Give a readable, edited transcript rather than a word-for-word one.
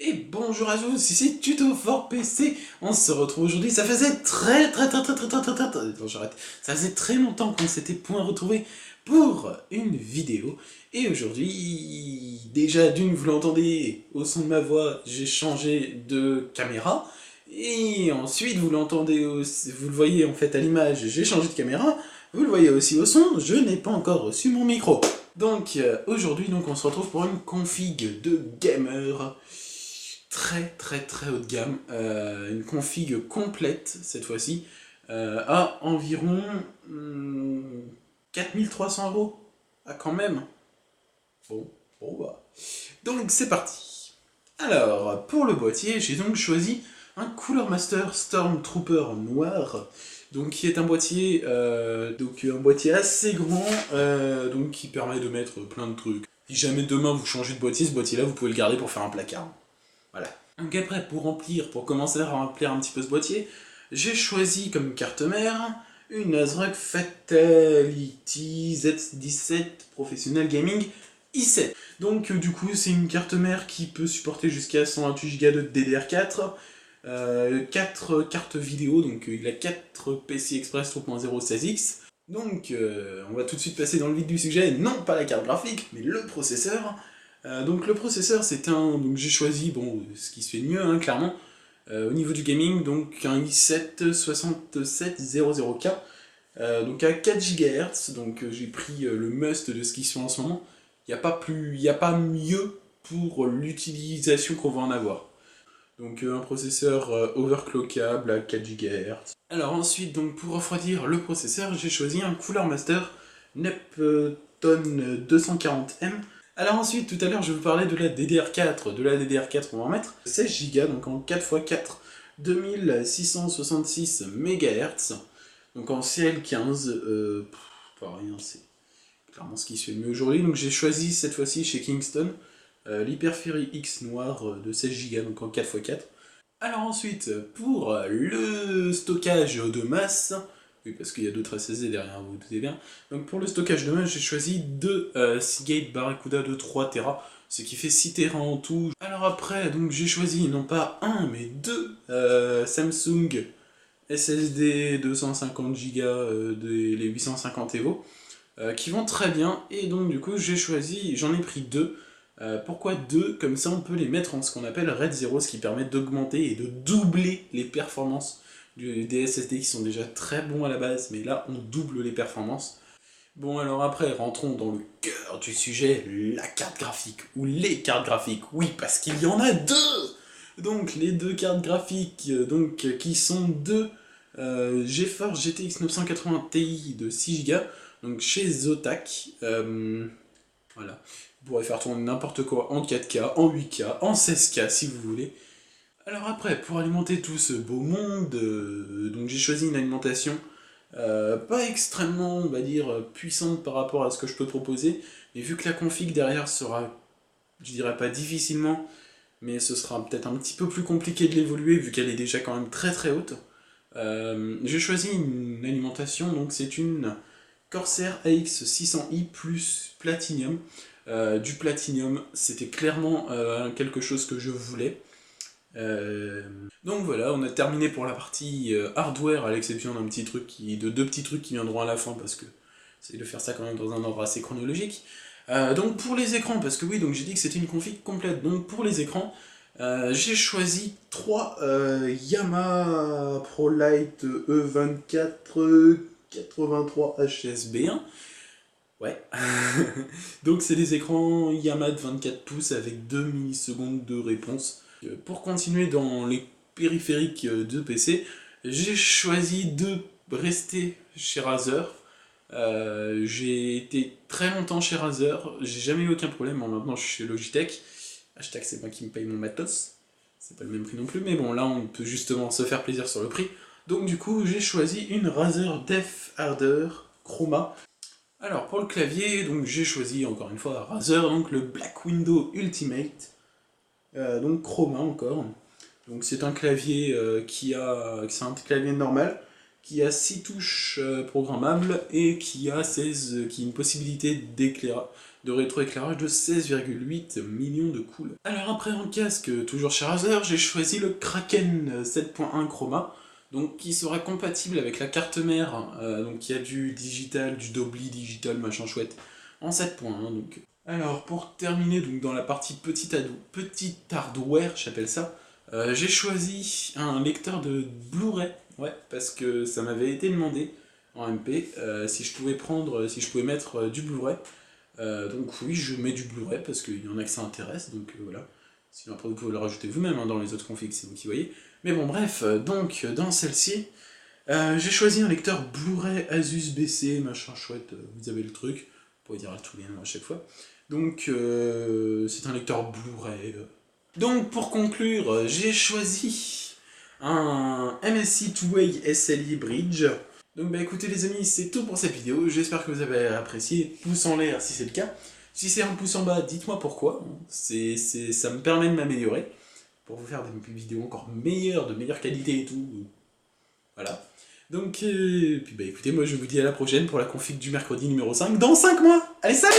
Et bonjour à tous, ici Tuto for PC. On se retrouve aujourd'hui. Ça faisait non, j'arrête. Ça faisait très longtemps qu'on s'était point retrouvé pour une vidéo. Et aujourd'hui, déjà d'une, vous l'entendez au son de ma voix, j'ai changé de caméra. Et ensuite, vous l'entendez, vous le voyez en fait à l'image, j'ai changé de caméra. Vous le voyez aussi au son, je n'ai pas encore reçu mon micro. Donc aujourd'hui, on se retrouve pour une config de gamer très haut de gamme, une config complète cette fois-ci, à environ 4300 €. Ah quand même. Bon bah. Donc c'est parti. Alors, pour le boîtier, j'ai donc choisi un Cooler Master Stormtrooper noir, donc qui est un boîtier, un boîtier assez grand, donc qui permet de mettre plein de trucs. Si jamais demain vous changez de boîtier, ce boîtier-là, vous pouvez le garder pour faire un placard. Voilà. Donc après, pour commencer à remplir un petit peu ce boîtier, j'ai choisi comme carte mère une ASRock Fatality Z17 Professional Gaming i7. Donc du coup, c'est une carte mère qui peut supporter jusqu'à 128 Go de DDR4, 4 cartes vidéo, donc il a 4 PCI Express 3.0 16X. Donc on va tout de suite passer dans le vif du sujet, non pas la carte graphique, mais le processeur. Donc le processeur, donc j'ai choisi ce qui se fait de mieux, hein, clairement, au niveau du gaming, donc un i7 6700K, donc à 4 GHz, donc j'ai pris le must de ce qui se fait en ce moment. Il n'y a pas mieux pour l'utilisation qu'on va en avoir. Donc un processeur overclockable à 4 GHz. Alors ensuite, donc pour refroidir le processeur, j'ai choisi un Cooler Master Neptune 240M. Alors ensuite, tout à l'heure, je vous parlais de la DDR4. De la DDR4, on va en mettre 16 Go, donc en 4x4, 2666 MHz. Donc en CL15, pas rien, c'est clairement ce qui se fait le mieux aujourd'hui. Donc j'ai choisi cette fois-ci chez Kingston l'Hyper-Fury X noir de 16 Go, donc en 4x4. Alors ensuite, pour le stockage de masse, oui parce qu'il y a d'autres SSD derrière, vous vous doutez bien, donc pour le stockage de masse, j'ai choisi deux Seagate Barracuda de 3 Tera, ce qui fait 6 Tera en tout. Alors après, donc j'ai choisi non pas un, mais deux Samsung SSD 250 Go les 850 Evo, qui vont très bien, et donc du coup j'en ai pris deux. Pourquoi deux? Comme ça on peut les mettre en ce qu'on appelle RAID 0, ce qui permet d'augmenter et de doubler les performances des SSD qui sont déjà très bons à la base, mais là on double les performances. Bon alors après, rentrons dans le cœur du sujet, la carte graphique, ou les cartes graphiques, oui parce qu'il y en a deux. Donc les deux cartes graphiques, qui sont deux GeForce GTX 980 Ti de 6 Go, donc chez Zotac. Voilà. Vous pourrez faire tourner n'importe quoi en 4K, en 8K, en 16K si vous voulez. Alors après, pour alimenter tout ce beau monde, donc j'ai choisi une alimentation pas extrêmement, on va dire, puissante par rapport à ce que je peux proposer, mais vu que la config derrière sera, je dirais pas difficilement, mais ce sera peut-être un petit peu plus compliqué de l'évoluer vu qu'elle est déjà quand même très haute, j'ai choisi une alimentation, donc c'est une Corsair AX600i plus Platinum. Du Platinum, c'était clairement quelque chose que je voulais. Donc voilà, on a terminé pour la partie hardware, à l'exception de deux petits trucs qui viendront à la fin, parce que c'est de faire ça quand même dans un ordre assez chronologique. Donc pour les écrans, parce que oui, donc j'ai dit que c'était une config complète, donc pour les écrans, j'ai choisi trois Yamaha ProLight E24 83 HSB1. Ouais. Donc c'est des écrans Yamaha de 24 pouces avec 2 millisecondes de réponse. Pour continuer dans les périphériques de PC, j'ai choisi de rester chez Razer. J'ai été très longtemps chez Razer, j'ai jamais eu aucun problème, maintenant je suis chez Logitech. Hashtag c'est moi qui me paye mon matos. C'est pas le même prix non plus, mais bon là on peut justement se faire plaisir sur le prix. Donc du coup j'ai choisi une Razer Def Harder Chroma. Alors pour le clavier, donc j'ai choisi encore une fois Razer, donc le Black Widow Ultimate, donc Chroma encore. Donc c'est un clavier c'est un clavier normal qui a 6 touches programmables et qui a une possibilité de rétroéclairage de 16,8 millions de coups. Alors après en casque, toujours chez Razer, j'ai choisi le Kraken 7.1 Chroma, donc qui sera compatible avec la carte mère, donc qui a du digital, du Dolby digital, machin chouette, en 7.1 donc. Alors pour terminer donc dans la partie petit hardware, j'appelle ça, j'ai choisi un lecteur de Blu-ray, ouais, parce que ça m'avait été demandé en MP, si je pouvais mettre du Blu-ray. Donc oui, je mets du Blu-ray parce qu'il y en a que ça intéresse, donc voilà. Sinon après vous pouvez le rajouter vous-même hein, dans les autres configs, c'est vous qui voyez. Mais bon bref, donc dans celle-ci, j'ai choisi un lecteur Blu-ray Asus BC, machin chouette, vous avez le truc, vous pouvez dire tous les noms à chaque fois. Donc c'est un lecteur Blu-ray. Donc pour conclure, j'ai choisi un MSI Two-Way SLI Bridge. Donc bah écoutez les amis, c'est tout pour cette vidéo, j'espère que vous avez apprécié, pouce en l'air si c'est le cas. Si c'est un pouce en bas, dites-moi pourquoi, ça me permet de m'améliorer, pour vous faire des vidéos encore meilleures, de meilleure qualité et tout. Voilà. Donc, puis bah écoutez, moi je vous dis à la prochaine pour la config du mercredi numéro 5, dans 5 mois. Allez, salut!